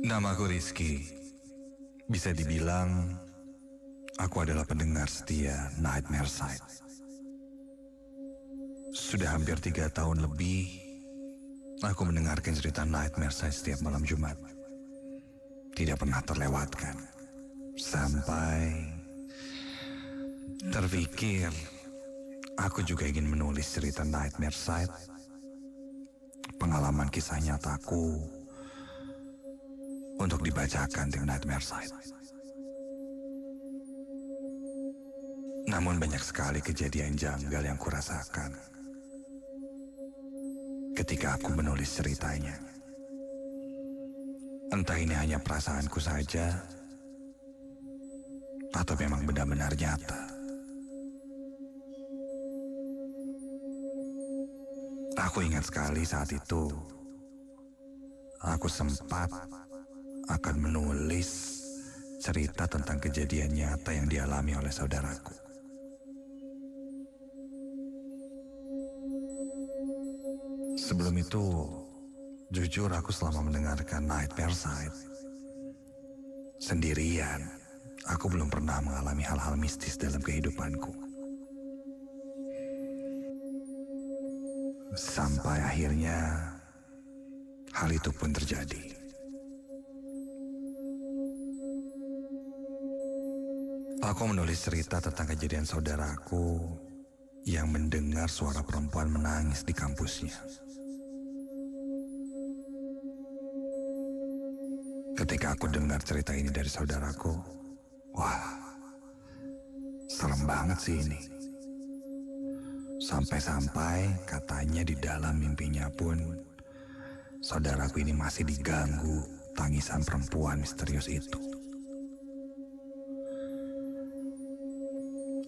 Namaku Rizky. Bisa dibilang aku adalah pendengar setia Nightmare Side. Sudah hampir 3 tahun lebih aku mendengarkan cerita Nightmare Side setiap malam Jumat. Tidak pernah terlewatkan. Sampai terpikir aku juga ingin menulis cerita Nightmare Side, pengalaman kisah nyataku, untuk dibacakan tim Nightmare Side. Namun banyak sekali kejadian janggal yang kurasakan ketika aku menulis ceritanya. Entah ini hanya perasaanku saja atau memang benar-benar nyata. Aku ingat sekali saat itu aku sempat akan menulis cerita tentang kejadian nyata yang dialami oleh saudaraku. Sebelum itu, jujur aku selama mendengarkan Nightmare Side sendirian, aku belum pernah mengalami hal-hal mistis dalam kehidupanku. Sampai akhirnya hal itu pun terjadi. Aku menulis cerita tentang kejadian saudaraku yang mendengar suara perempuan menangis di kampusnya. Ketika aku dengar cerita ini dari saudaraku, wah, serem banget sih ini. Sampai-sampai katanya di dalam mimpinya pun saudaraku ini masih diganggu tangisan perempuan misterius itu.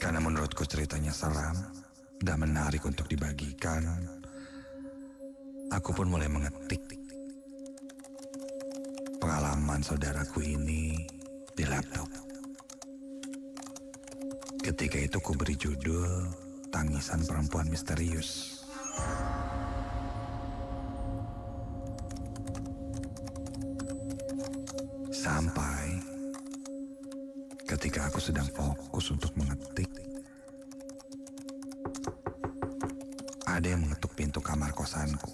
Karena menurutku ceritanya seram dan menarik untuk dibagikan, aku pun mulai mengetik pengalaman saudaraku ini di laptop. Ketika itu ku beri judul Tangisan Perempuan Misterius. Sampai ketika aku sedang fokus untuk mengetik, ada yang mengetuk pintu kamar kosanku.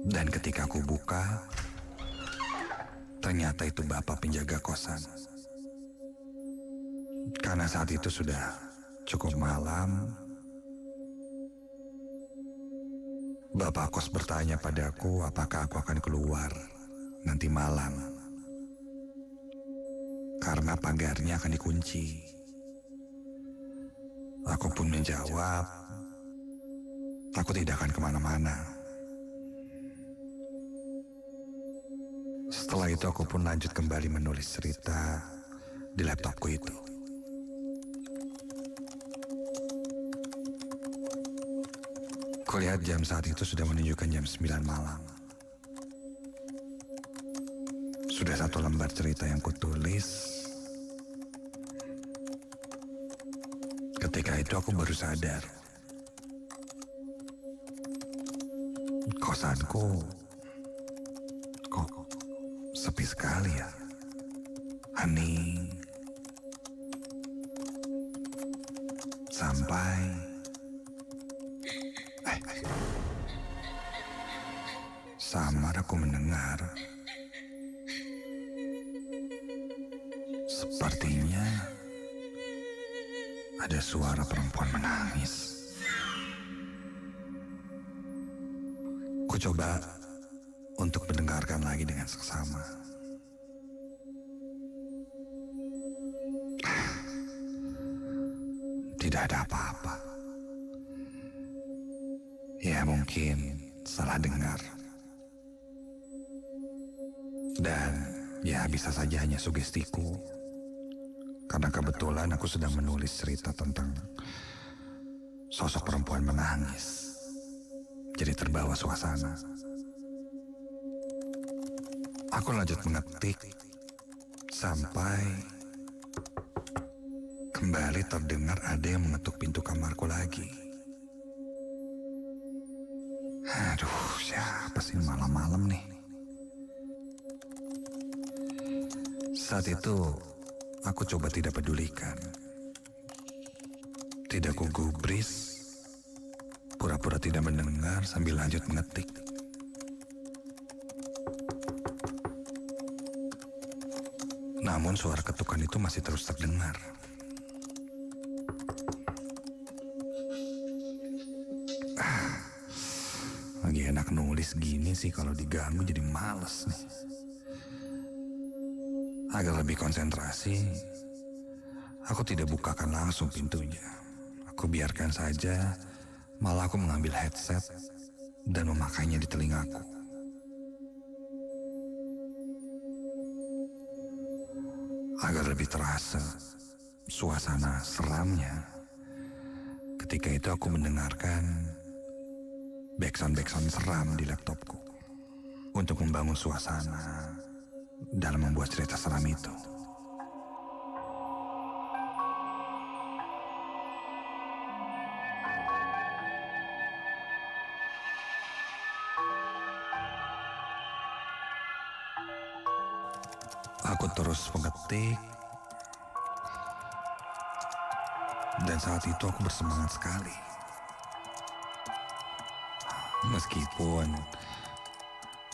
Dan ketika aku buka, ternyata itu bapak penjaga kosan. Karena saat itu sudah cukup malam, bapak kos bertanya padaku apakah aku akan keluar nanti malam, karena pagarnya akan dikunci. Aku pun menjawab, aku tidak akan kemana-mana. Setelah itu aku pun lanjut kembali menulis cerita di laptopku itu. Kulihat jam saat itu sudah menunjukkan jam 9 malam. Sudah 1 lembar cerita yang kutulis. Ketika itu aku baru sadar, kosanku kok sepi sekali ya, hening. Sampai samar aku mendengar sepertinya ada suara perempuan menangis. Ku coba untuk mendengarkan lagi dengan seksama. Tidak ada apa-apa. Ya mungkin salah dengar. Dan ya bisa saja hanya sugestiku. Karena kebetulan aku sedang menulis cerita tentang sosok perempuan menangis. Jadi terbawa suasana. Aku lanjut mengetik sampai Kembali terdengar ada yang mengetuk pintu kamarku lagi. Aduh, siapa sih malam-malam nih? Saat itu, aku coba tidak pedulikan. Tidak ku gubris, pura-pura tidak mendengar sambil lanjut mengetik. Namun suara ketukan itu masih terus terdengar. Lagi enak nulis gini sih, kalau diganggu jadi males nih. Agar lebih konsentrasi, aku tidak bukakan langsung pintunya. Aku biarkan saja, malah aku mengambil headset dan memakainya di telingaku. Agar lebih terasa suasana seramnya, ketika itu aku mendengarkan backsound seram di laptopku untuk membangun suasana dalam membuat cerita seram itu. Aku terus mengetik, dan saat itu aku bersemangat sekali. Meskipun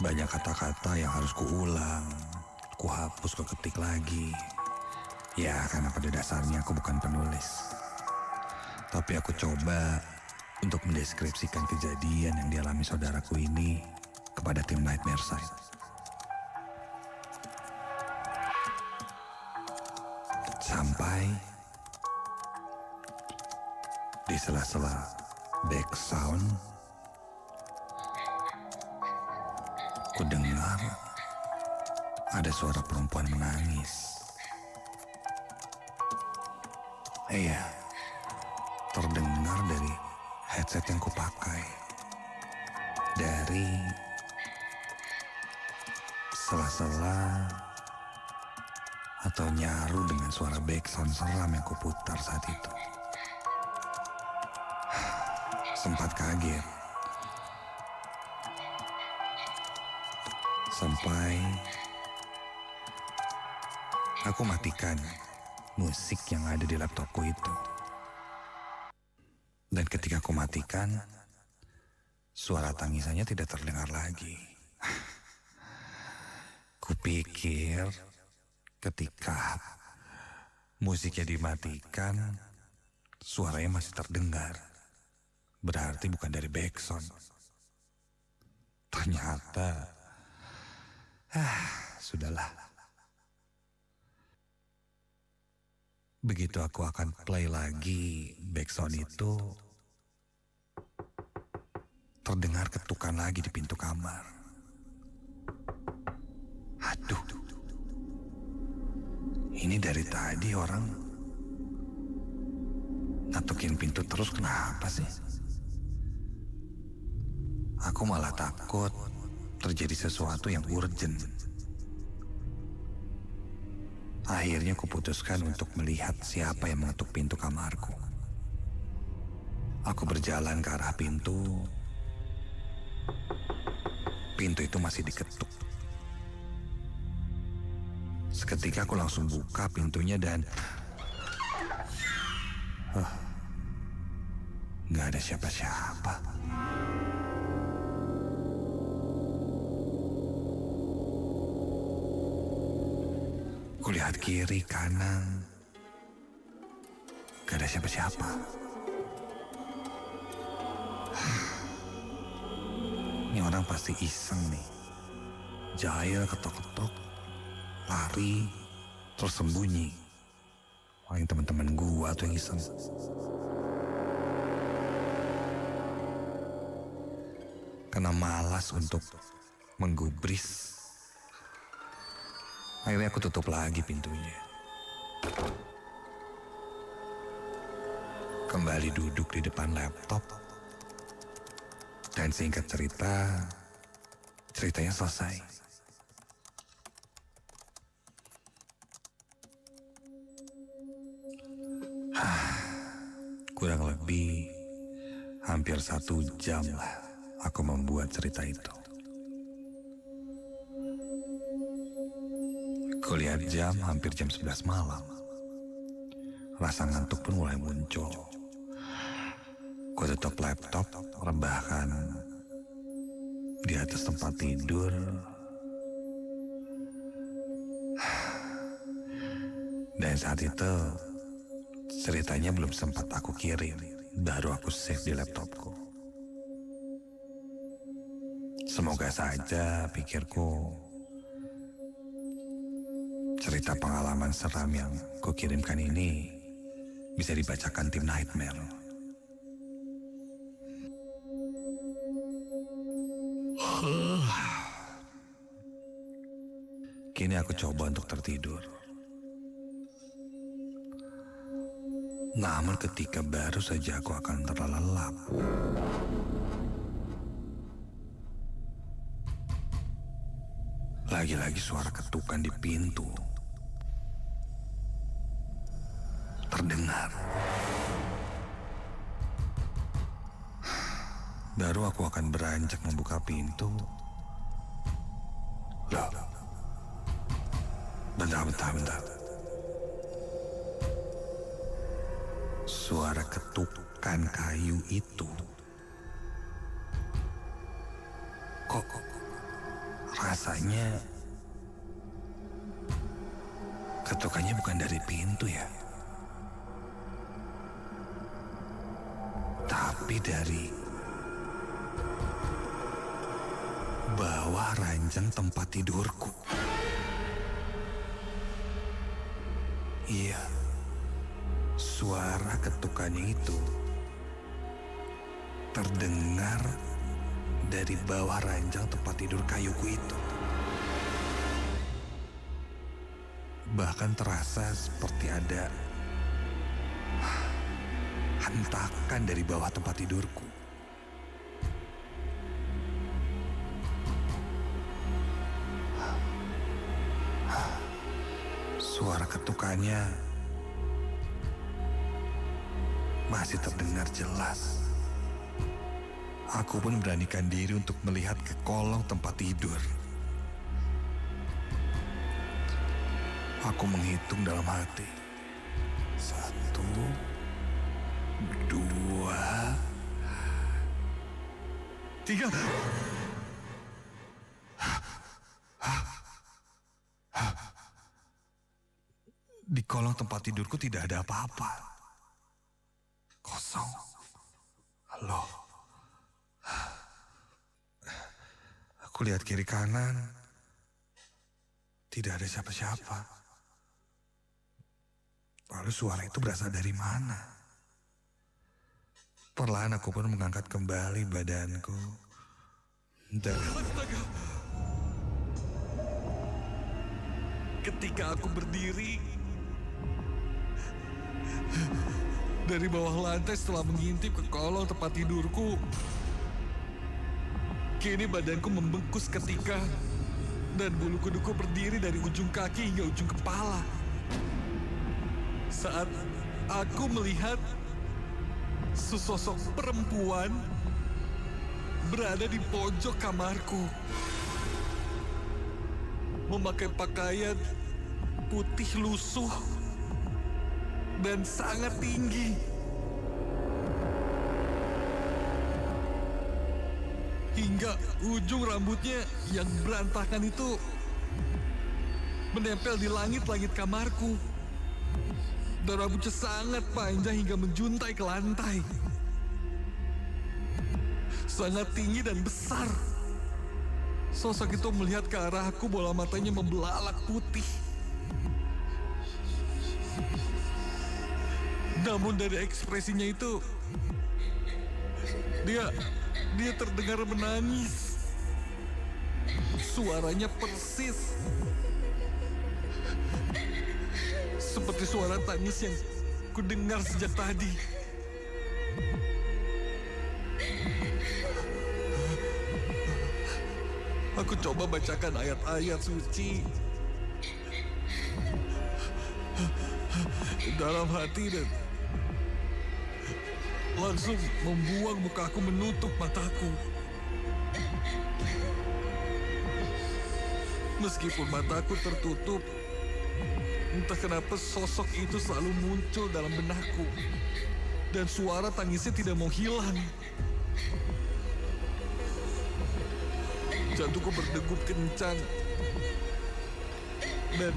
banyak kata-kata yang harus kuulang, kuhapus, kuketik lagi. Ya, karena pada dasarnya aku bukan penulis. Tapi aku coba untuk mendeskripsikan kejadian yang dialami saudaraku ini kepada tim Nightmare Side. Sampai di sela-sela background, ku dengar ada suara perempuan menangis. Iya, terdengar dari headset yang kupakai. Dari sela-sela atau nyaru dengan suara backsound seram yang kuputar saat itu. Sempat kaget. Sampai aku matikan musik yang ada di laptopku itu. Dan ketika aku matikan, suara tangisannya tidak terdengar lagi. Kupikir ketika musiknya dimatikan, suaranya masih terdengar. Berarti bukan dari backsound. Ternyata, sudahlah. Begitu aku akan play lagi backsound itu, terdengar ketukan lagi di pintu kamar. Aduh, ini dari tadi orang ngatukin pintu terus, kenapa sih? Aku malah takut terjadi sesuatu yang urgent. Akhirnya kuputuskan untuk melihat siapa yang mengetuk pintu kamarku. Aku berjalan ke arah pintu. Pintu itu masih diketuk. Seketika aku langsung buka pintunya dan gak ada siapa-siapa. Kulihat kiri, kanan, gak ada siapa-siapa. Ini orang pasti iseng nih. Jahil ketok-ketok, lari, terus sembunyi. Paling teman-teman gua tuh yang iseng. Karena malas untuk menggubris, akhirnya aku tutup lagi pintunya. Kembali duduk di depan laptop. Dan singkat cerita, ceritanya selesai. Kurang lebih hampir 1 jam lah aku membuat cerita itu. Kulihat jam hampir jam 11 malam. Rasa ngantuk pun mulai muncul. Ku tutup laptop, rebahan di atas tempat tidur. Dan saat itu ceritanya belum sempat aku kirim, baru aku save di laptopku. Semoga saja, pikirku, cerita pengalaman seram yang ku kirimkan ini bisa dibacakan tim Nightmare. Kini aku coba untuk tertidur. Namun ketika baru saja aku akan terlelap, lagi-lagi suara ketukan di pintu terdengar. Baru aku akan beranjak membuka pintu. Loh, bentar. Suara ketukan kayu itu kok rasanya ketukannya bukan dari pintu ya, tapi dari bawah ranjang tempat tidurku. Iya, suara ketukannya itu terdengar dari bawah ranjang tempat tidur kayuku itu. Bahkan terasa seperti ada hentakan dari bawah tempat tidurku. Suara ketukannya masih terdengar jelas. Aku pun beranikan diri untuk melihat ke kolong tempat tidur. Aku menghitung dalam hati. 1, 2, 3. Di kolong tempat tidurku tidak ada apa-apa. Kosong. Halo. Aku lihat kiri kanan. Tidak ada siapa-siapa. Lalu suara itu berasal dari mana? Perlahan aku pun mengangkat kembali badanku. Dan Astaga. Ketika aku berdiri dari bawah lantai setelah mengintip ke kolong tempat tidurku, kini badanku membengkak seketika dan bulu kuduku berdiri dari ujung kaki hingga ujung kepala. Saat aku melihat sesosok perempuan berada di pojok kamarku, memakai pakaian putih lusuh dan sangat tinggi. Hingga ujung rambutnya yang berantakan itu menempel di langit-langit kamarku. Dan rambutnya sangat panjang hingga menjuntai ke lantai. Sangat tinggi dan besar. Sosok itu melihat ke arahku, bola matanya membelalak putih. Namun dari ekspresinya itu, dia terdengar menangis. Suaranya persis seperti suara tangis yang kudengar sejak tadi. Aku coba bacakan ayat-ayat suci dalam hati langsung membuang mukaku menutup mataku. Meskipun mataku tertutup, entah kenapa sosok itu selalu muncul dalam benakku. Dan suara tangisnya tidak mau hilang. Jantungku berdegup kencang. Dan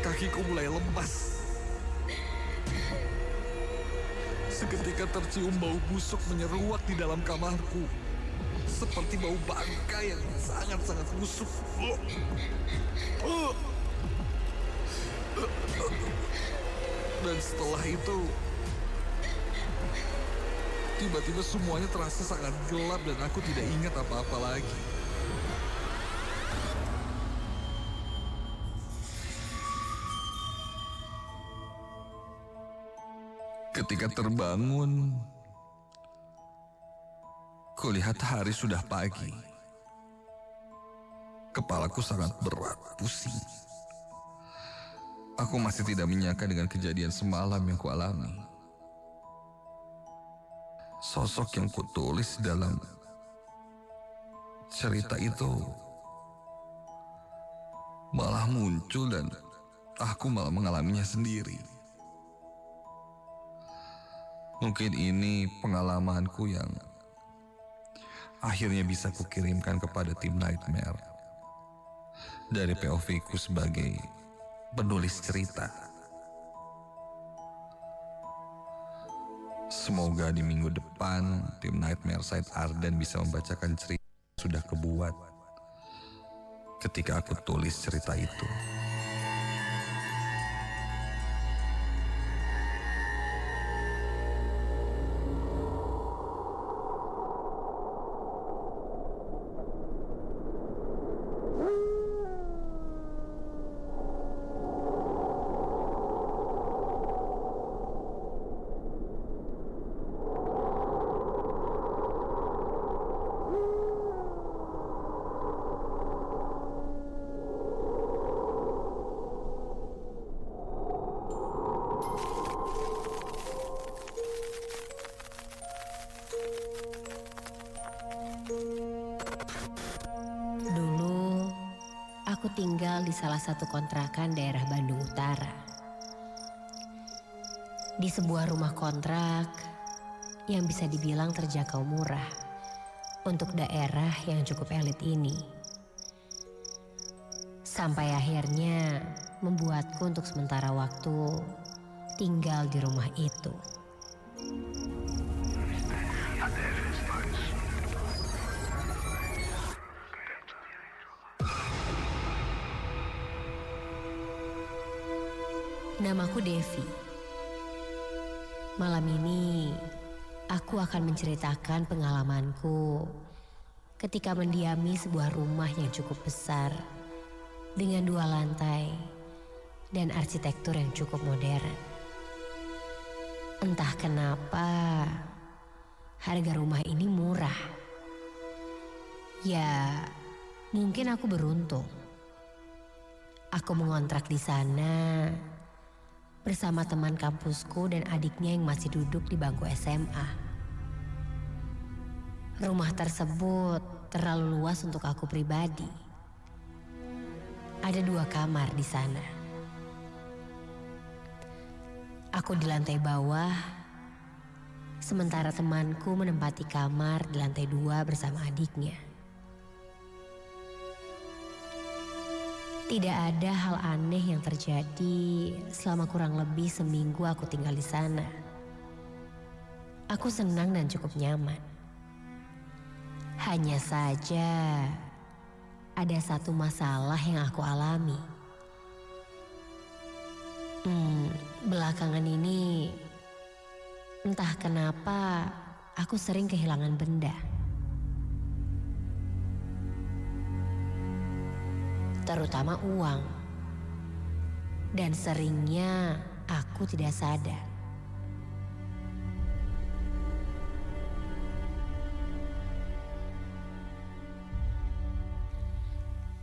kakiku mulai lemas. Seketika tercium bau busuk menyeruak di dalam kamarku. Seperti bau bangkai yang sangat-sangat busuk. Dan setelah itu, tiba-tiba semuanya terasa sangat gelap dan aku tidak ingat apa-apa lagi. Ketika terbangun, kulihat hari sudah pagi. Kepalaku sangat berat, pusing. Aku masih tidak menyangka dengan kejadian semalam yang kualami. Sosok yang kutulis dalam cerita itu malah muncul dan aku malah mengalaminya sendiri. Mungkin ini pengalamanku yang akhirnya bisa kukirimkan kepada tim Nightmare dari POV-ku sebagai penulis cerita. Semoga di minggu depan tim Nightmare Side Arden bisa membacakan cerita yang sudah kebuat ketika aku tulis cerita itu. Aku tinggal di salah satu kontrakan daerah Bandung Utara. Di sebuah rumah kontrak yang bisa dibilang terjangkau murah untuk daerah yang cukup elit ini. Sampai akhirnya membuatku untuk sementara waktu tinggal di rumah itu. Namaku Devi. Malam ini aku akan menceritakan pengalamanku ketika mendiami sebuah rumah yang cukup besar dengan 2 lantai dan arsitektur yang cukup modern. Entah kenapa harga rumah ini murah. Ya, mungkin aku beruntung. Aku mengontrak di sana bersama teman kampusku dan adiknya yang masih duduk di bangku SMA. Rumah tersebut terlalu luas untuk aku pribadi. Ada 2 kamar di sana. Aku di lantai bawah, sementara temanku menempati kamar di lantai 2 bersama adiknya. Tidak ada hal aneh yang terjadi selama kurang lebih seminggu aku tinggal di sana. Aku senang dan cukup nyaman. Hanya saja ada satu masalah yang aku alami. Belakangan ini entah kenapa aku sering kehilangan benda. Terutama uang. Dan seringnya aku tidak sadar.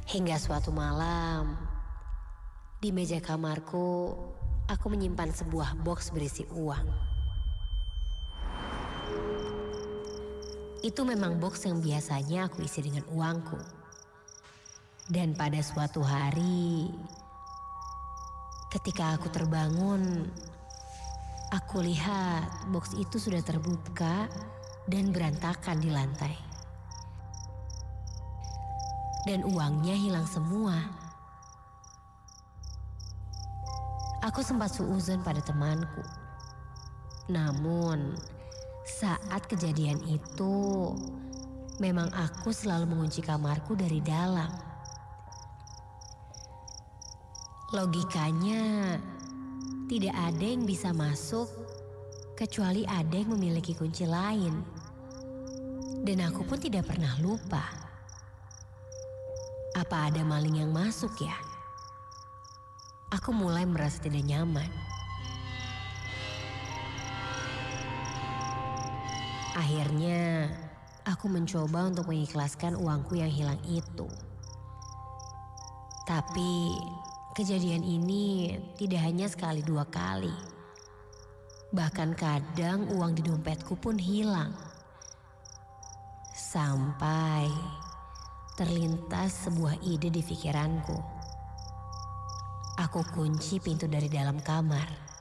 Hingga suatu malam, di meja kamarku, aku menyimpan sebuah box berisi uang. Itu memang box yang biasanya aku isi dengan uangku. Dan pada suatu hari, ketika aku terbangun, aku lihat box itu sudah terbuka dan berantakan di lantai. Dan uangnya hilang semua. Aku sempat suuzon pada temanku. Namun, saat kejadian itu, memang aku selalu mengunci kamarku dari dalam. Logikanya, tidak ada yang bisa masuk kecuali ada yang memiliki kunci lain. Dan aku pun tidak pernah lupa. Apa ada maling yang masuk ya? Aku mulai merasa tidak nyaman. Akhirnya, aku mencoba untuk mengikhlaskan uangku yang hilang itu. Tapi, kejadian ini tidak hanya sekali dua kali. Bahkan kadang uang di dompetku pun hilang. Sampai terlintas sebuah ide di pikiranku. Aku kunci pintu dari dalam kamar.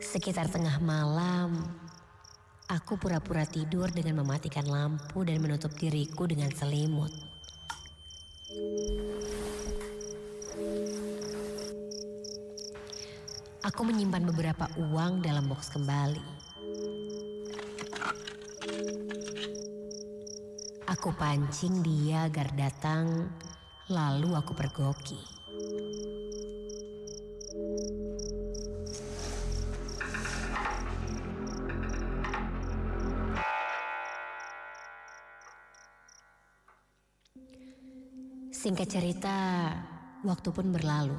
Sekitar tengah malam, aku pura-pura tidur dengan mematikan lampu dan menutup diriku dengan selimut. Aku menyimpan beberapa uang dalam box kembali. Aku pancing dia agar datang, lalu aku pergoki. Singkat cerita, waktu pun berlalu.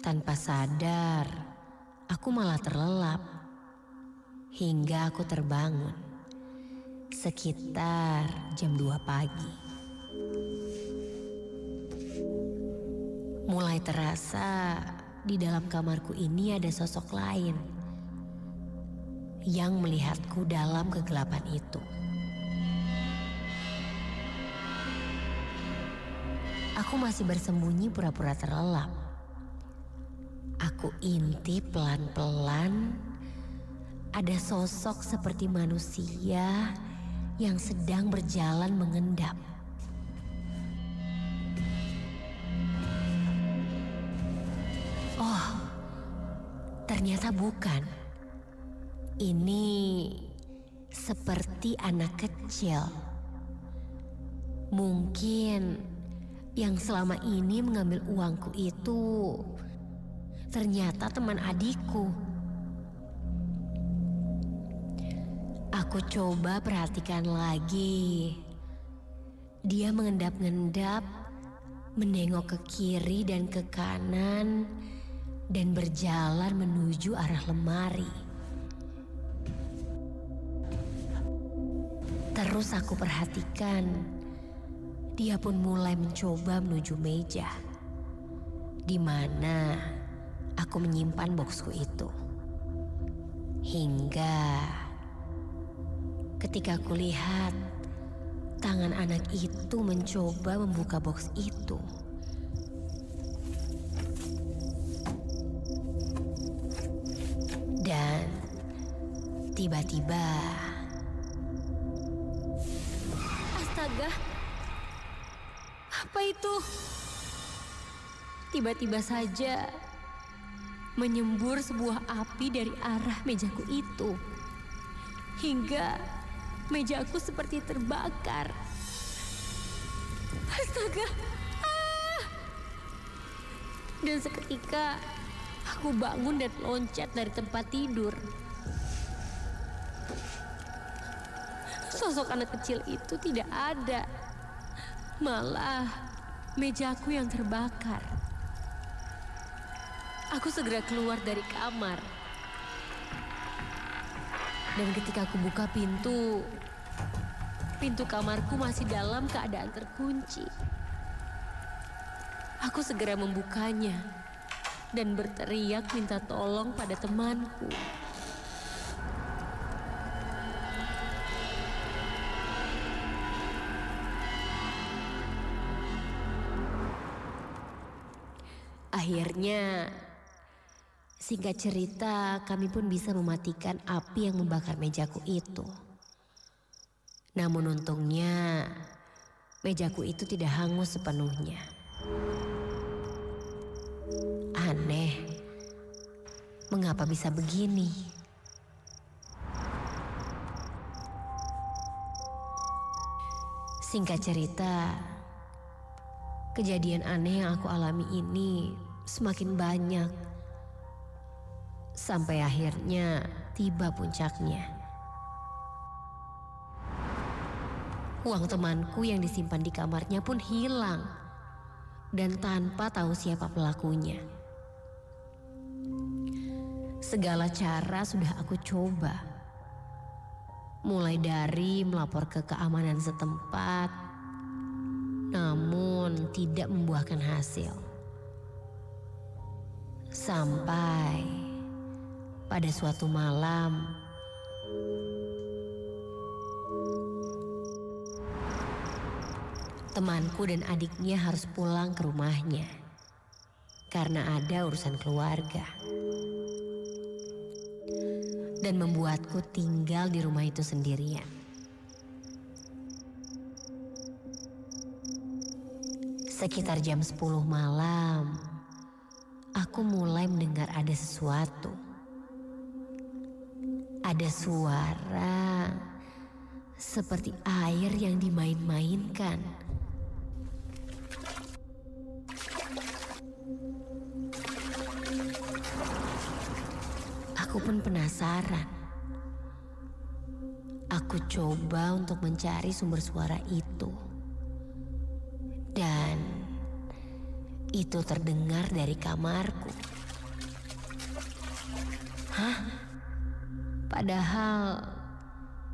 Tanpa sadar, aku malah terlelap. Hingga aku terbangun. Sekitar jam 2 pagi. Mulai terasa di dalam kamarku ini ada sosok lain yang melihatku dalam kegelapan itu. Aku masih bersembunyi pura-pura terlelap. Aku intip pelan-pelan. Ada sosok seperti manusia yang sedang berjalan mengendap. Oh, ternyata bukan. Ini seperti anak kecil. Mungkin yang selama ini mengambil uangku itu ternyata teman adikku. Aku coba perhatikan lagi. Dia mengendap-endap, menengok ke kiri dan ke kanan, dan berjalan menuju arah lemari. Terus aku perhatikan, dia pun mulai mencoba menuju meja, di mana aku menyimpan boxku itu. Hingga ketika aku lihat tangan anak itu mencoba membuka box itu. Dan tiba-tiba, astaga, apa itu? Tiba-tiba saja menyembur sebuah api dari arah mejaku itu. Hingga mejaku seperti terbakar. Astaga! Ah! Dan seketika aku bangun dan loncat dari tempat tidur. Sosok anak kecil itu tidak ada. Malah mejaku yang terbakar. Aku segera keluar dari kamar. Dan ketika aku buka pintu kamarku masih dalam keadaan terkunci. Aku segera membukanya dan berteriak minta tolong pada temanku. Akhirnya, singkat cerita, kami pun bisa mematikan api yang membakar mejaku itu. Namun untungnya, mejaku itu tidak hangus sepenuhnya. Aneh, mengapa bisa begini? Singkat cerita, kejadian aneh yang aku alami ini semakin banyak. Sampai akhirnya tiba puncaknya. Uang temanku yang disimpan di kamarnya pun hilang. Dan tanpa tahu siapa pelakunya. Segala cara sudah aku coba. Mulai dari melapor ke keamanan setempat, namun tidak membuahkan hasil. Sampai pada suatu malam, temanku dan adiknya harus pulang ke rumahnya karena ada urusan keluarga. Dan membuatku tinggal di rumah itu sendirian. Sekitar jam 10 malam, aku mulai mendengar ada sesuatu. Ada suara seperti air yang dimain-mainkan. Aku pun penasaran. Aku coba untuk mencari sumber suara itu. Dan itu terdengar dari kamarku. Hah? Padahal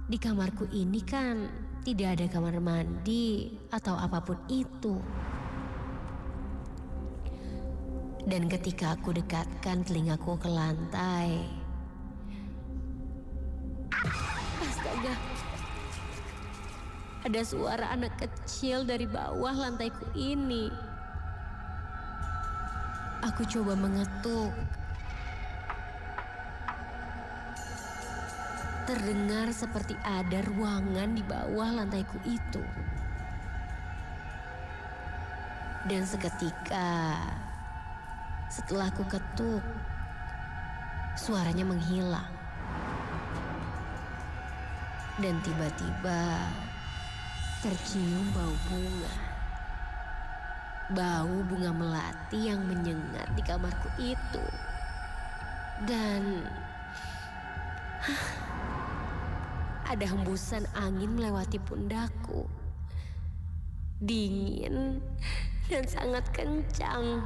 di kamarku ini kan tidak ada kamar mandi atau apapun itu. Dan ketika aku dekatkan telingaku ke lantai, astaga, ada suara anak kecil dari bawah lantaiku ini. Aku coba mengetuk. Terdengar seperti ada ruangan di bawah lantaiku itu. Dan seketika setelah aku ketuk, suaranya menghilang. Dan tiba-tiba tercium bau bunga. Bau bunga melati yang menyengat di kamarku itu. Dan ada hembusan angin melewati pundakku. Dingin dan sangat kencang.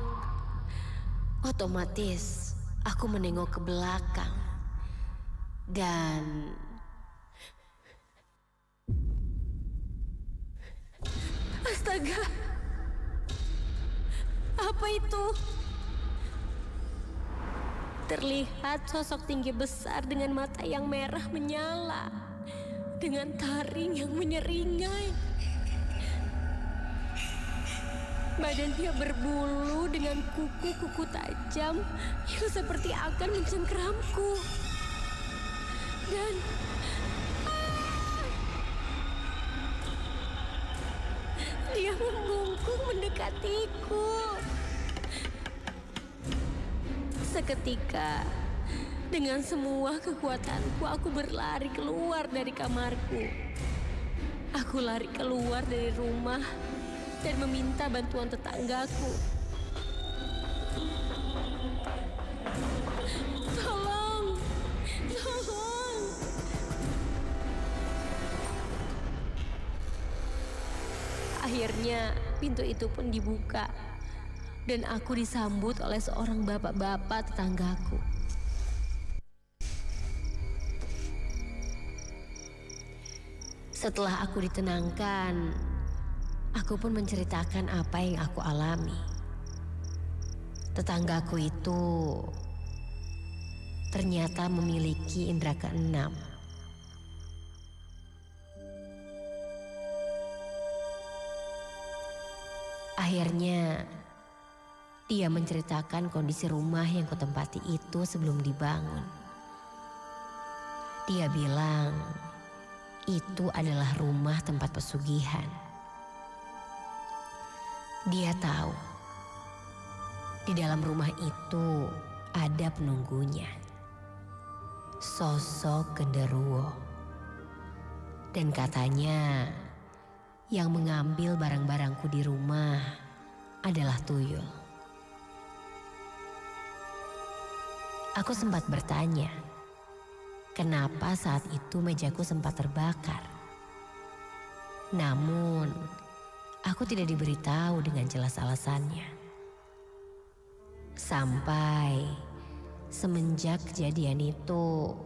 Otomatis aku menengok ke belakang. Dan astaga, apa itu? Terlihat sosok tinggi besar dengan mata yang merah menyala, dengan taring yang menyeringai. Badannya berbulu dengan kuku-kuku tajam yang seperti akan mencengkeramku. Dan dia membungkuk mendekatiku. Seketika, dengan semua kekuatanku, aku berlari keluar dari kamarku. Aku lari keluar dari rumah dan meminta bantuan tetanggaku. Tolong, tolong. Akhirnya pintu itu pun dibuka dan aku disambut oleh seorang bapak-bapak tetanggaku. Setelah aku ditenangkan, aku pun menceritakan apa yang aku alami. Tetanggaku itu ternyata memiliki indera keenam. Akhirnya, dia menceritakan kondisi rumah yang kutempati itu sebelum dibangun. Dia bilang, itu adalah rumah tempat pesugihan. Dia tahu, di dalam rumah itu ada penunggunya. Sosok genderuwo. Dan katanya, yang mengambil barang-barangku di rumah adalah tuyul. Aku sempat bertanya, kenapa saat itu mejaku sempat terbakar? Namun, aku tidak diberitahu dengan jelas alasannya. Sampai semenjak kejadian itu,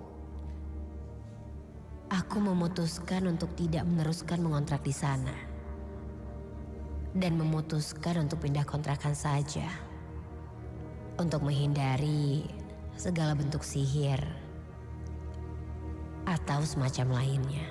aku memutuskan untuk tidak meneruskan mengontrak di sana. Dan memutuskan untuk pindah kontrakan saja. Untuk menghindari segala bentuk sihir atau semacam lainnya.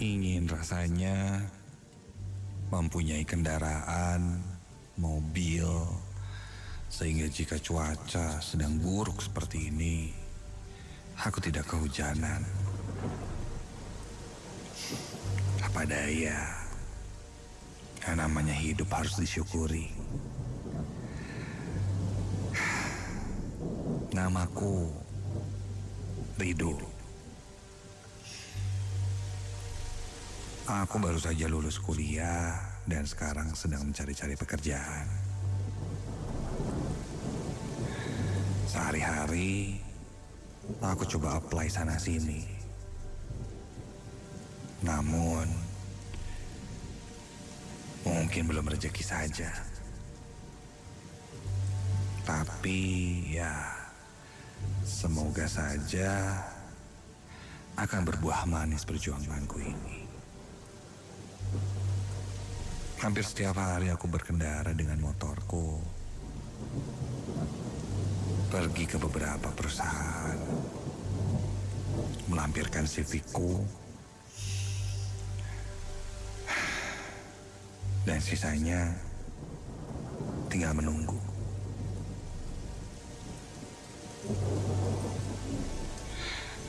Ingin rasanya mempunyai kendaraan, mobil, sehingga jika cuaca sedang buruk seperti ini, aku tidak kehujanan. Apa daya, yang namanya hidup harus disyukuri. Namaku Rido. Aku baru saja lulus kuliah dan sekarang sedang mencari-cari pekerjaan. Sehari-hari, aku coba apply sana-sini. Namun, mungkin belum rezeki saja. Tapi ya, semoga saja akan berbuah manis perjuanganku ini. Hampir setiap hari aku berkendara dengan motorku, pergi ke beberapa perusahaan, melampirkan CV-ku, dan sisanya tinggal menunggu.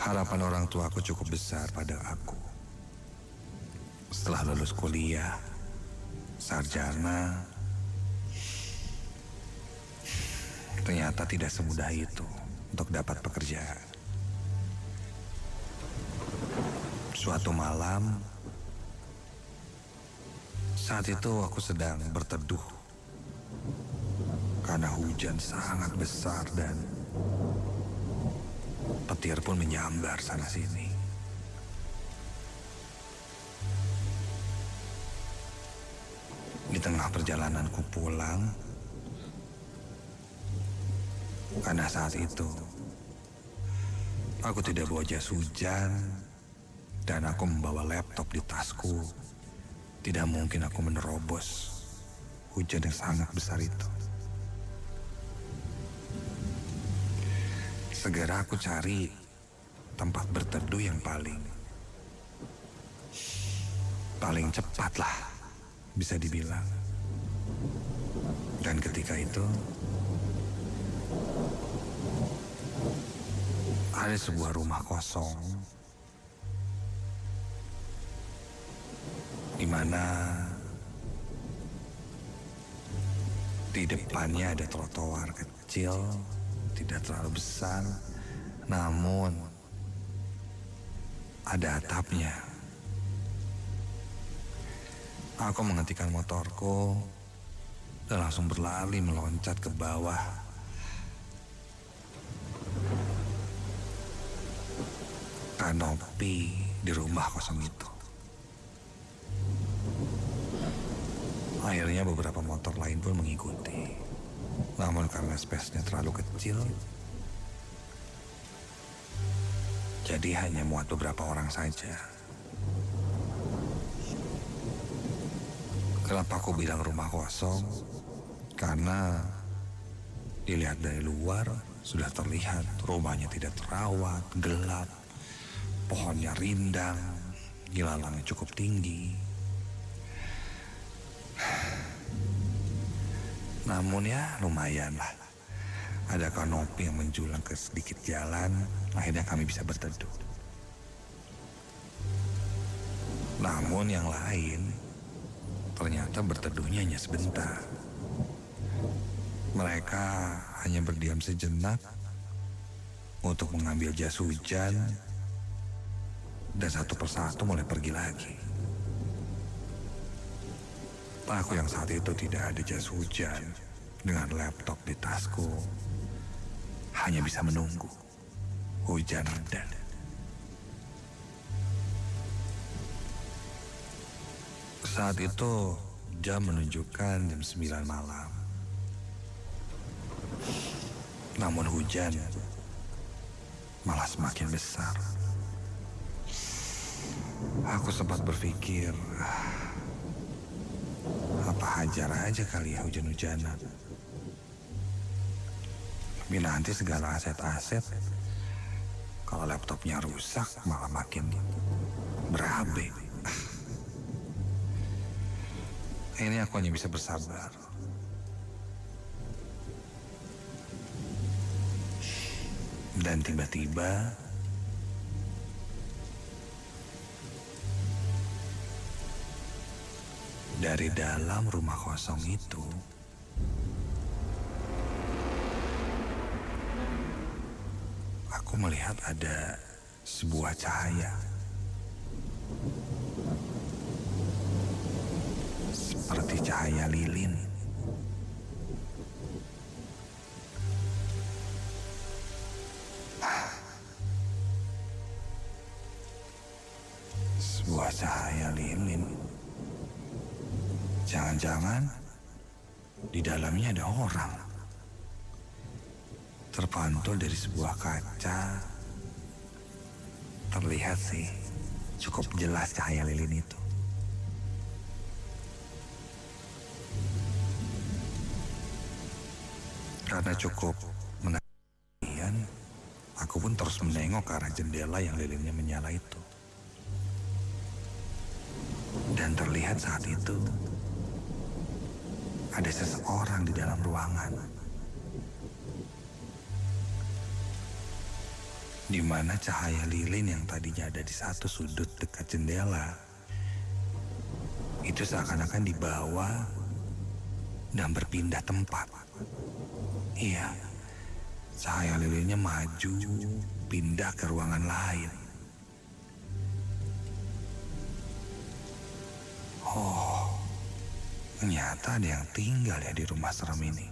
Harapan orang tuaku cukup besar pada aku. Setelah lulus kuliah, sarjana, ternyata tidak semudah itu untuk dapat pekerjaan. Suatu malam, saat itu aku sedang berteduh karena hujan sangat besar dan petir pun menyambar sana-sini. Di tengah perjalananku pulang, karena saat itu aku tidak bawa jas hujan dan aku membawa laptop di tasku, tidak mungkin aku menerobos hujan yang sangat besar itu. Segera aku cari tempat berteduh yang paling cepat lah, bisa dibilang. Dan ketika itu ada sebuah rumah kosong di mana di depannya ada trotoar kecil, tidak terlalu besar, namun ada atapnya. Aku menghentikan motorku dan langsung berlari meloncat ke bawah. Kanopi di rumah kosong itu. Akhirnya beberapa motor lain pun mengikuti. Namun karena space-nya terlalu kecil, jadi hanya muat beberapa orang saja. Kenapa aku bilang rumah kosong? Karena dilihat dari luar sudah terlihat rumahnya tidak terawat, gelap, pohonnya rindang, ilalangnya cukup tinggi. Namun ya lumayan lah. Ada kanopi yang menjulang ke sedikit jalan, akhirnya kami bisa berteduh. Namun yang lain, ternyata berteduhnya hanya sebentar. Mereka hanya berdiam sejenak untuk mengambil jas hujan, dan satu persatu mulai pergi lagi. Aku yang saat itu tidak ada jas hujan, dengan laptop di tasku, hanya bisa menunggu hujan reda. Saat itu jam menunjukkan jam 9 malam. Namun hujan malah semakin besar. Aku sempat berpikir, apa hajar aja kali ya hujan-hujanan. Tapi nanti segala aset-aset, kalau laptopnya rusak malah makin berabe. Ini aku hanya bisa bersabar. Dan tiba-tiba dari dalam rumah kosong itu aku melihat ada sebuah cahaya. Seperti cahaya lilin. Sebuah cahaya lilin. Jangan-jangan di dalamnya ada orang. Terpantul dari sebuah kaca. Terlihat sih cukup jelas cahaya lilin itu. Karena cukup menantikan, aku pun terus menengok ke arah jendela yang lilinnya menyala itu. Dan terlihat saat itu ada seseorang di dalam ruangan, di mana cahaya lilin yang tadinya ada di satu sudut dekat jendela itu seakan-akan dibawa dan berpindah tempat. Iya, cahaya lilinnya maju, pindah ke ruangan lain. Oh, ternyata ada yang tinggal ya di rumah serem ini.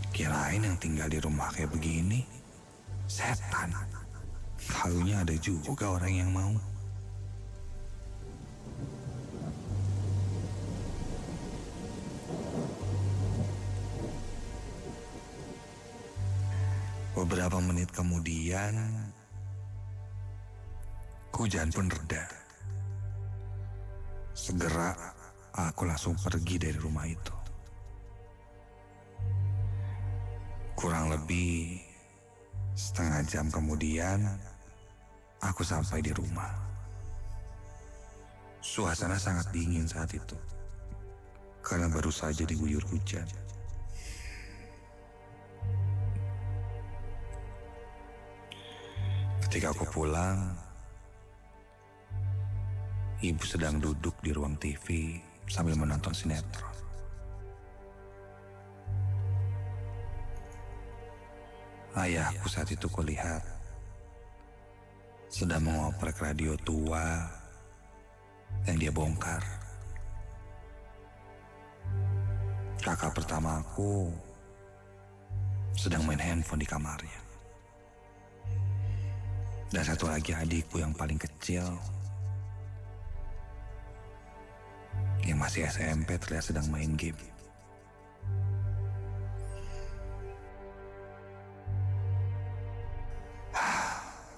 Kirain yang tinggal di rumah kayak begini setan. Taunya ada juga orang yang mau. Beberapa menit kemudian, hujan pun reda. Segera aku langsung pergi dari rumah itu. Kurang lebih setengah jam kemudian, aku sampai di rumah. Suasana sangat dingin saat itu, karena baru saja diguyur hujan. Ketika aku pulang, ibu sedang duduk di ruang TV sambil menonton sinetron. Ayahku saat itu kulihat sedang mengoprek radio tua yang dia bongkar. Kakak pertamaku sedang main handphone di kamarnya. Dan satu lagi adikku yang paling kecil yang masih SMP terlihat sedang main game.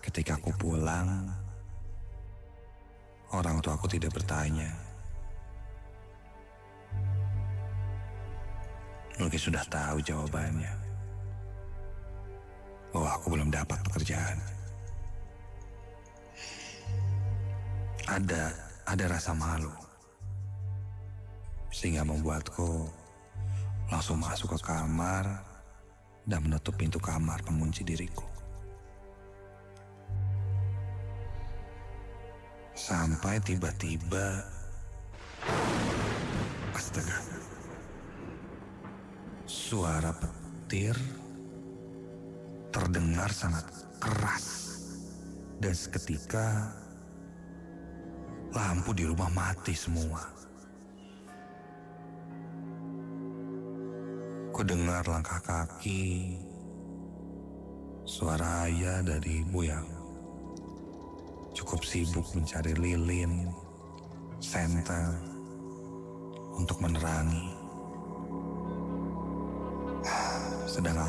Ketika aku pulang, orang tua aku tidak bertanya. Mungkin sudah tahu jawabannya, bahwa aku belum dapat pekerjaan. Ada rasa malu, sehingga membuatku langsung masuk ke kamar dan menutup pintu kamar mengunci diriku. Sampai tiba-tiba, astaga, suara petir terdengar sangat keras, dan seketika lampu di rumah mati semua. Ku dengar langkah kaki, suara ayah dari ibu yang cukup sibuk mencari lilin, senter untuk menerangi. Sedang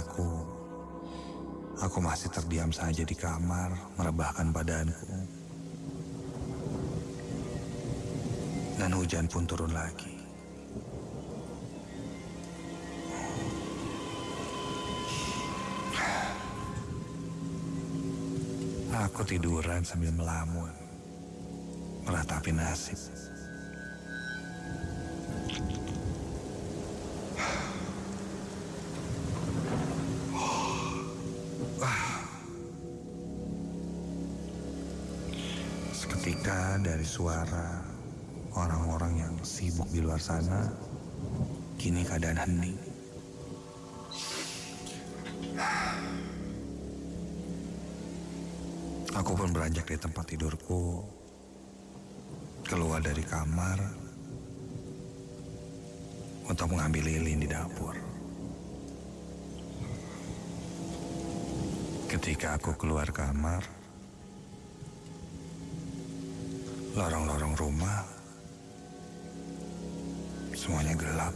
aku masih terdiam saja di kamar, merebahkan badanku. Dan hujan pun turun lagi. Aku tiduran sambil melamun, meratapi nasib. Seketika dari suara orang-orang yang sibuk di luar sana, kini keadaan hening. Aku pun beranjak di tempat tidurku, keluar dari kamar untuk mengambil lilin di dapur. Ketika aku keluar kamar, lorong-lorong rumah semuanya gelap.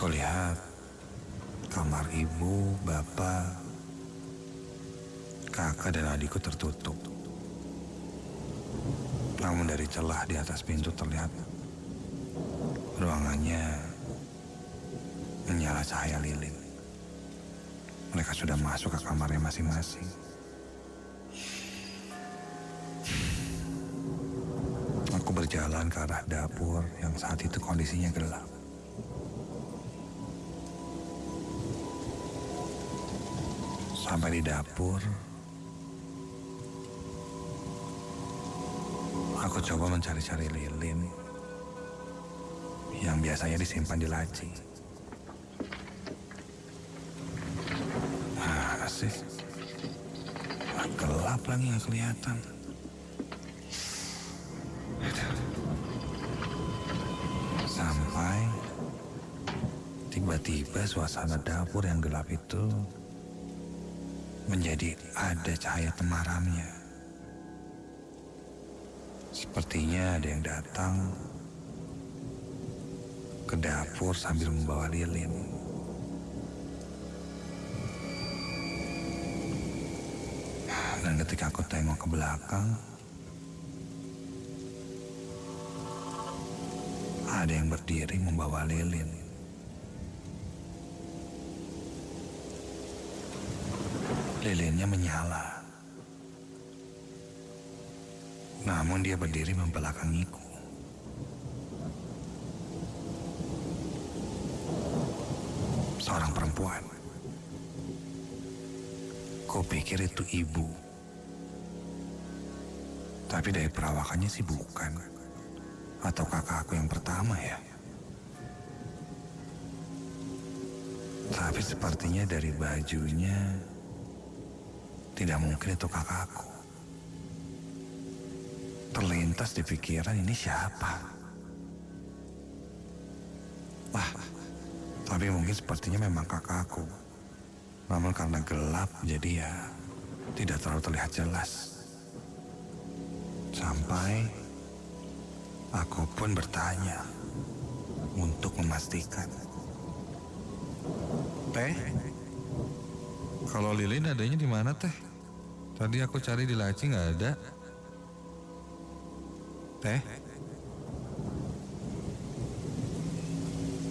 Kulihat kamar ibu, bapak, kakak dan adikku tertutup. Namun dari celah di atas pintu terlihat ruangannya menyala cahaya lilin. Mereka sudah masuk ke kamarnya masing-masing. Aku berjalan ke arah dapur yang saat itu kondisinya gelap. Sampai di dapur, aku coba mencari-cari lilin yang biasanya disimpan di laci. Mana sih? Gelap lagi nggak kelihatan. Sampai tiba-tiba suasana dapur yang gelap itu menjadi ada cahaya temaramnya. Sepertinya ada yang datang ke dapur sambil membawa lilin. Dan ketika aku tengok ke belakang, ada yang berdiri membawa lilin. Lilinnya menyala. Namun dia berdiri membelakangiku. Seorang perempuan. Kupikir itu ibu. Tapi dari perawakannya sih bukan. Atau kakak aku yang pertama ya. Tapi sepertinya dari bajunya tidak mungkin itu kakakku. Terlintas di pikiran, ini siapa? Wah, tapi mungkin sepertinya memang kakakku. Namun karena gelap, jadi ya tidak terlalu terlihat jelas. Sampai Aku pun bertanya untuk memastikan. Teh? Kalau lilin adanya di mana, Teh? Tadi aku cari di laci nggak ada. Teh?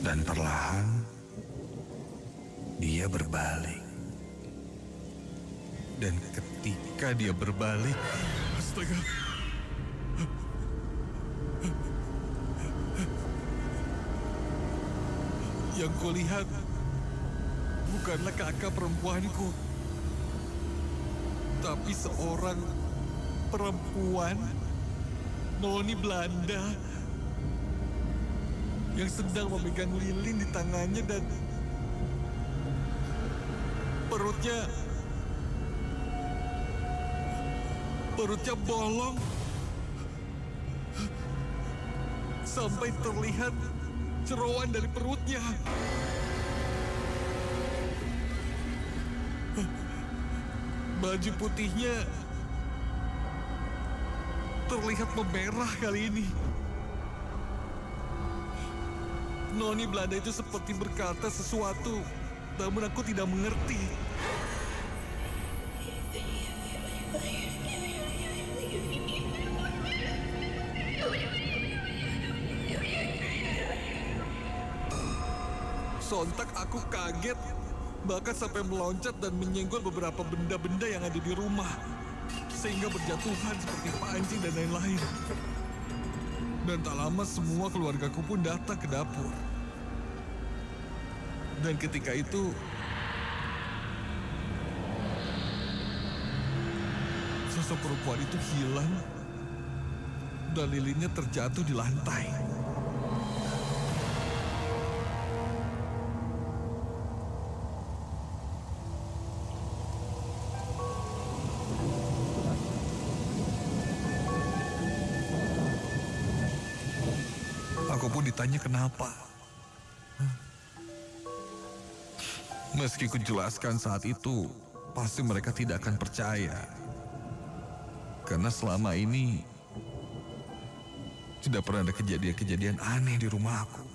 Dan perlahan dia berbalik. Dan ketika dia berbalik, astaga. Yang kulihat bukanlah kakak perempuanku, tapi seorang perempuan noni Belanda yang sedang memegang lilin di tangannya dan perutnya bolong sampai terlihat jeroan dari perutnya. Baju putihnya terlihat memerah kali ini. Noni Belanda itu seperti berkata sesuatu, namun aku tidak mengerti. Sontak aku kaget, bahkan sampai meloncat dan menyenggol beberapa benda-benda yang ada di rumah, sehingga berjatuhan seperti pancing dan lain-lain. Dan tak lama semua keluargaku pun datang ke dapur. Dan ketika itu, sosok perempuan itu hilang dan lilinnya terjatuh di lantai. Aku pun ditanya kenapa. Meski kujelaskan saat itu, pasti mereka tidak akan percaya. Karena selama ini tidak pernah ada kejadian-kejadian aneh di rumahku.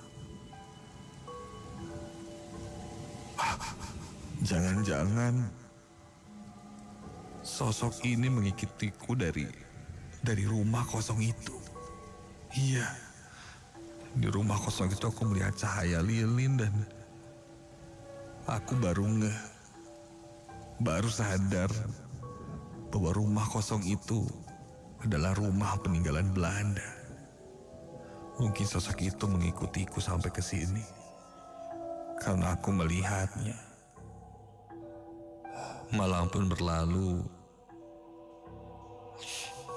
Jangan-jangan sosok ini mengikutiku dari rumah kosong itu. Iya. Di rumah kosong itu aku melihat cahaya lilin dan aku baru sadar bahwa rumah kosong itu adalah rumah peninggalan Belanda. Mungkin sosok itu mengikutiku sampai ke sini karena aku melihatnya. Malam pun berlalu,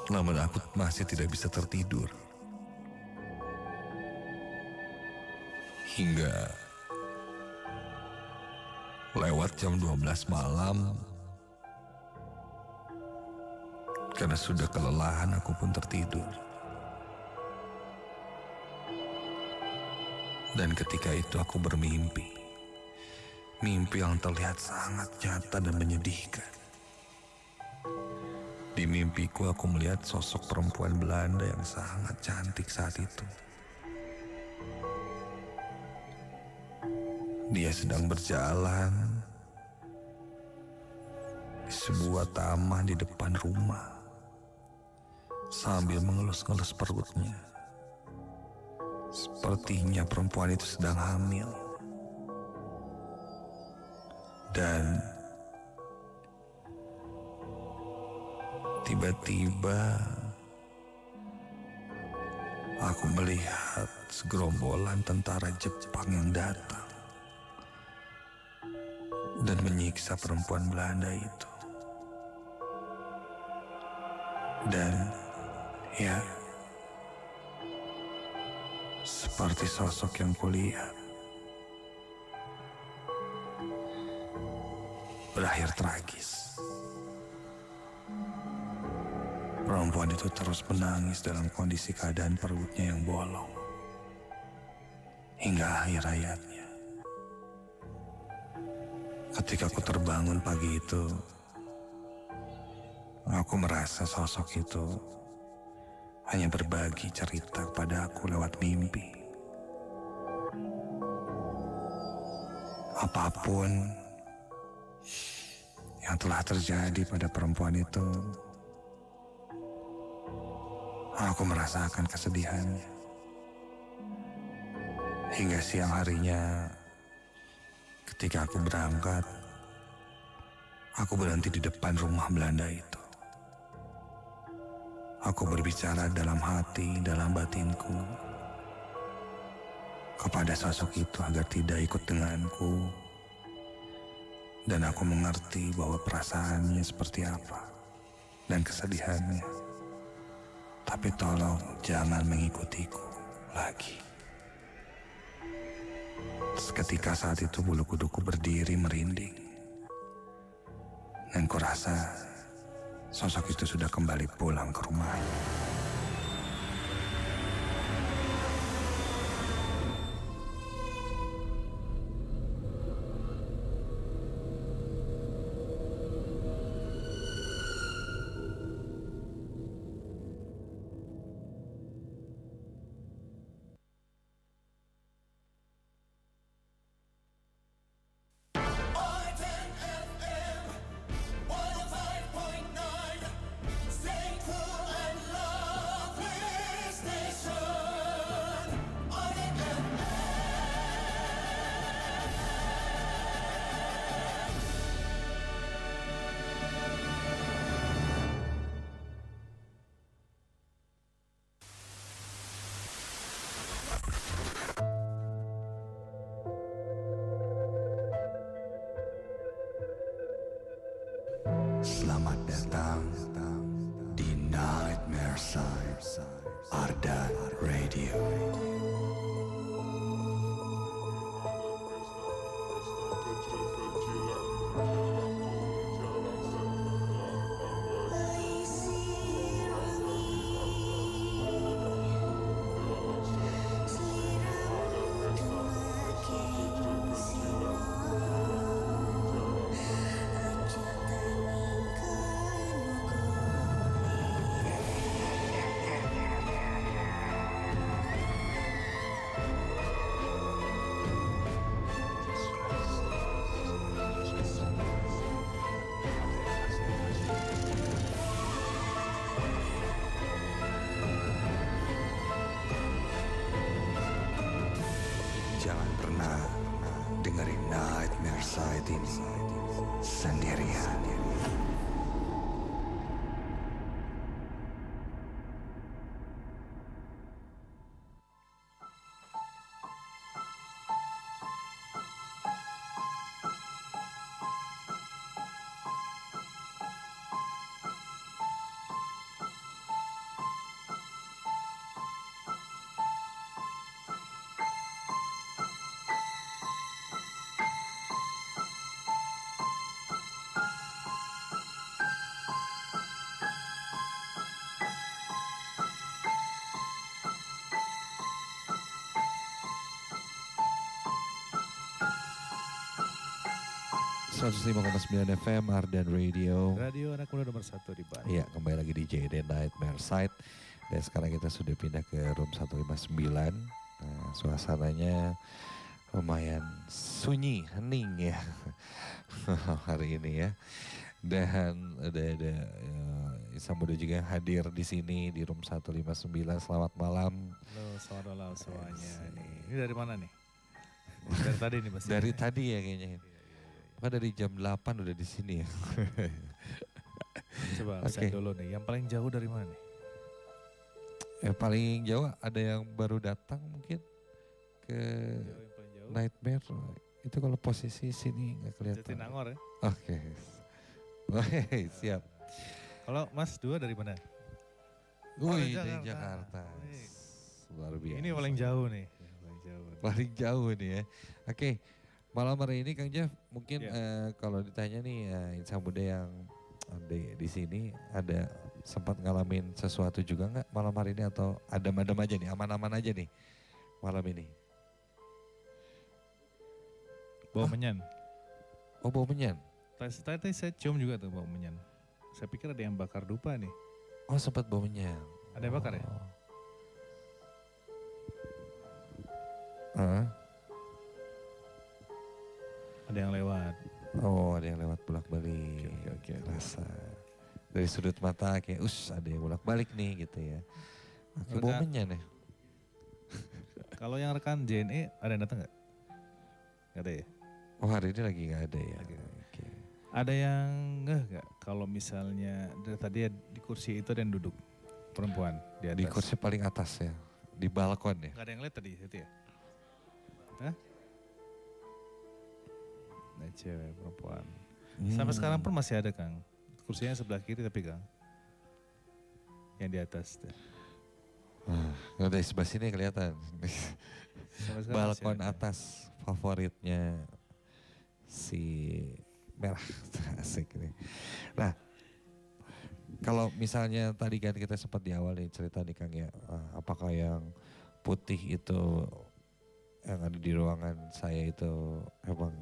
namun aku masih tidak bisa tertidur. Hingga lewat jam 12 malam, karena sudah kelelahan aku pun tertidur. Dan ketika itu aku bermimpi. Mimpi yang terlihat sangat nyata dan menyedihkan. Di mimpiku aku melihat sosok perempuan Belanda yang sangat cantik saat itu. Dia sedang berjalan di sebuah taman di depan rumah sambil mengelus-ngelus perutnya. Sepertinya perempuan itu sedang hamil. Dan tiba-tiba aku melihat segerombolan tentara Jepang yang datang dan menyiksa perempuan Belanda itu. Dan ya, seperti sosok yang kulihat, berakhir tragis. Perempuan itu terus menangis dalam kondisi keadaan perutnya yang bolong hingga akhir hayatnya. Ketika aku terbangun pagi itu, aku merasa sosok itu hanya berbagi cerita kepada aku lewat mimpi. Apapun yang telah terjadi pada perempuan itu, aku merasakan kesedihannya. Hingga siang harinya, ketika aku berangkat, aku berhenti di depan rumah Belanda itu. Aku berbicara dalam hati, dalam batinku, kepada sosok itu agar tidak ikut denganku. Dan aku mengerti bahwa perasaannya seperti apa dan kesedihannya. Tapi tolong jangan mengikutiku lagi. Seketika saat itu bulu kuduku berdiri merinding. Dan kurasa sosok itu sudah kembali pulang ke rumahnya. Selamat datang di Nightmare Side Ardan Radio. Jangan pernah dengerin Nightmare Side ini sendirian. .9 FM Ardan Radio. Radio anak muda nomor 1 di Bandung. Iya, kembali lagi di JD Nightmare Side. Dan sekarang kita sudah pindah ke room 159. Nah, suasananya lumayan sunyi, hening ya hari ini ya. Dan ada Insan Muda juga yang hadir di sini di room 159. Selamat malam. Halo, selamat malam semuanya. Ini dari mana nih? Dari tadi nih Mas. Dari tadi ya kayaknya. Kan dari jam 8 udah di sini ya. Coba saya dulu nih, yang paling jauh dari mana nih? Yang paling jauh ada yang baru datang mungkin ke Nightmare. Itu kalau posisi sini nggak kelihatan. Jatinangor ya? Oke. Siap. Kalau Mas dua dari mana? Wih, dari Jakarta. Luar biasa. Ini paling jauh nih. Paling jauh nih ya. Oke. Malam hari ini Kang Jeff mungkin kalau ditanya nih Insan Muda yang di sini ada sempat ngalamin sesuatu juga nggak malam hari ini atau adem-adem aja nih, aman-aman aja nih malam ini? Bau menyan. Oh, bau menyan. Tadi saya cium juga tuh bau menyan. Saya pikir ada yang bakar dupa nih. Oh, sempat bau menyan. Ada yang bakar ya? Hah? Ada yang lewat. Oh, ada yang lewat bolak-balik. Oke. Rasa dari sudut mata kayak ada yang bolak-balik nih gitu ya. Oke, Rekan- momennya nih. Kalau yang rekan JNE ada yang datang nggak? Nggak ada ya? Oh, hari ini lagi nggak ada ya. Lagi nggak. Oke. Ada yang nggak kalau misalnya dari tadi di kursi itu ada yang duduk perempuan di atas. Di kursi paling atas ya, di balkon ya. Nggak ada yang lihat tadi itu ya? Hah? Nah, cewek perempuan. Sampai sekarang pun masih ada Kang. Kursinya sebelah kiri tapi Kang. Yang di atas tuh. Nggak dari sebelah sini kelihatan. Sampai sekarang masih Balkon ada. atas favoritnya si merah. Asik nih. Nah, kalau misalnya tadi kan kita sempat di awal nih cerita nih Kang ya, apakah yang putih itu yang ada di ruangan saya itu emang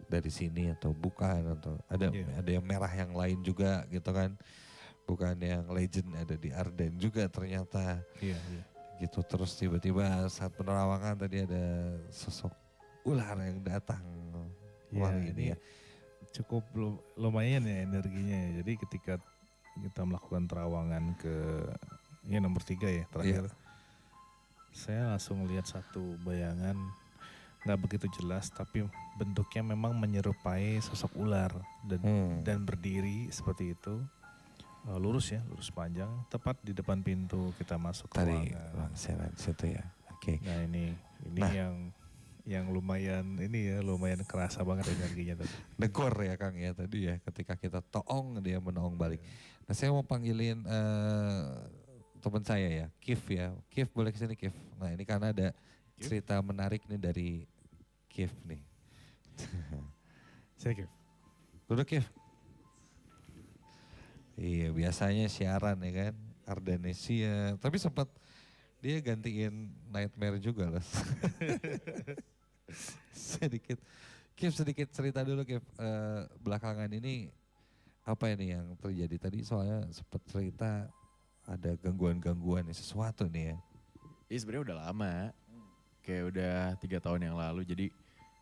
dari sini atau bukan, atau ada yang merah yang lain juga gitu kan, bukan yang legend ada di Arden juga ternyata. Iya. Gitu. Terus tiba-tiba saat penerawangan tadi ada sosok ular yang datang hari ini ya. Cukup lumayan ya energinya ya. Jadi ketika kita melakukan terawangan ke nomor 3 ya terakhir. Saya langsung lihat satu bayangan nggak begitu jelas tapi bentuknya memang menyerupai sosok ular dan berdiri seperti itu. Lurus panjang, tepat di depan pintu kita masuk ke Tadi ruangan. ruang seran situ ya. Oke. Nah ini yang lumayan lumayan kerasa banget energinya tadi. Negor ya Kang ya tadi ya, ketika kita toong dia menaong balik. Nah saya mau panggilin teman saya ya, Kif ya. Kif boleh kesini Kif. Nah ini karena ada cerita menarik nih dari Kif nih. Saya Kif. Duduk Kif. Iya biasanya siaran ya kan, Ardenesia. Tapi sempat dia gantiin Nightmare juga loh. sedikit cerita dulu Kif. Belakangan ini apa ini yang terjadi tadi, soalnya sempat cerita ada gangguan-gangguan sesuatu nih ya. Iya sebenarnya udah lama, kayak udah 3 tahun yang lalu. Jadi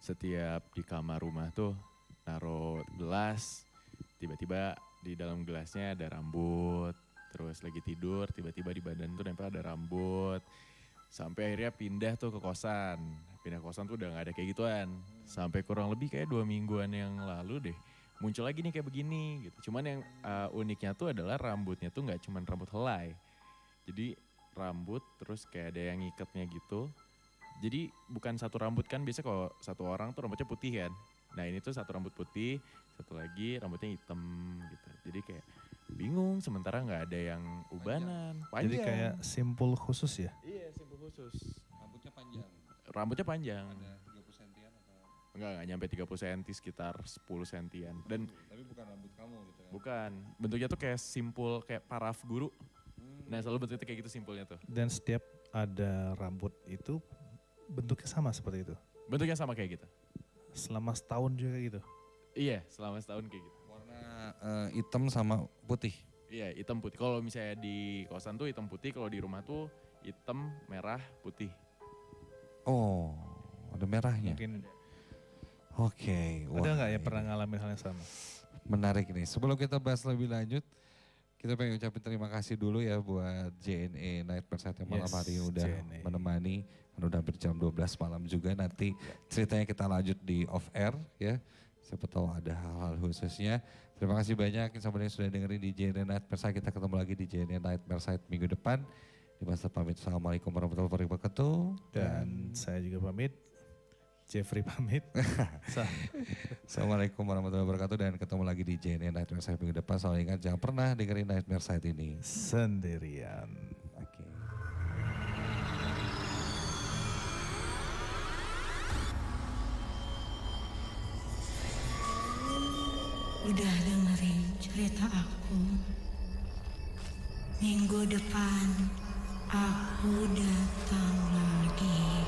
setiap di kamar rumah tuh naruh gelas, tiba-tiba di dalam gelasnya ada rambut. Terus lagi tidur, tiba-tiba di badan tuh nempel ada rambut. Sampai akhirnya pindah tuh ke kosan. Pindah kosan tuh udah gak ada kayak gituan. Sampai kurang lebih kayak 2 mingguan yang lalu deh. Muncul lagi nih kayak begini gitu. Cuman yang uniknya tuh adalah rambutnya tuh gak cuman rambut helai. Jadi rambut terus kayak ada yang ngikatnya gitu. Jadi bukan satu rambut kan, biasa kalau satu orang tuh rambutnya putih kan. Nah ini tuh satu rambut putih, satu lagi rambutnya hitam gitu. Jadi kayak bingung, sementara gak ada yang ubanan. Panjang. Jadi kayak simpul khusus ya? Iya simpul khusus. Rambutnya panjang. Rambutnya panjang. Ada 30 sentian atau? Enggak nyampe 30 cm, sekitar 10 sentian. Dan Tapi bukan rambut kamu gitu kan? bukan, bentuknya tuh kayak simpul, kayak paraf guru. Nah selalu bentuknya kayak gitu simpulnya tuh. Dan setiap ada rambut itu bentuknya sama seperti itu? Bentuknya sama kayak gitu. Selama setahun juga gitu? Iya selama setahun kayak gitu. Warna hitam sama putih? Iya hitam putih, kalau misalnya di kosan tuh hitam putih, kalau di rumah tuh hitam, merah, putih. Oh, ada merahnya. Mungkin Oke. ada nggak ya pernah ngalamin hal yang sama? Menarik nih. Sebelum kita bahas lebih lanjut, kita pengen ucapin terima kasih dulu ya buat JNE Nightmare Site yang malam hari ini udah JNE. menemani. Udah hampir jam 12 malam juga, nanti ceritanya kita lanjut di off air ya. Siapa tahu ada hal-hal khususnya. Terima kasih banyak yang sudah dengerin di JNE Nightmare Site. Kita ketemu lagi di JNE Nightmare Site minggu depan. Di masa pamit, assalamualaikum warahmatullahi wabarakatuh. Dan saya juga pamit, Jeffrey pamit. Assalamualaikum warahmatullahi wabarakatuh, dan ketemu lagi di JNE Nightmare Site minggu depan. Soalnya ingat jangan pernah dengerin Nightmare Site ini Sendirian. Oke. Udah dengerin cerita aku. Minggu depan aku datang lagi.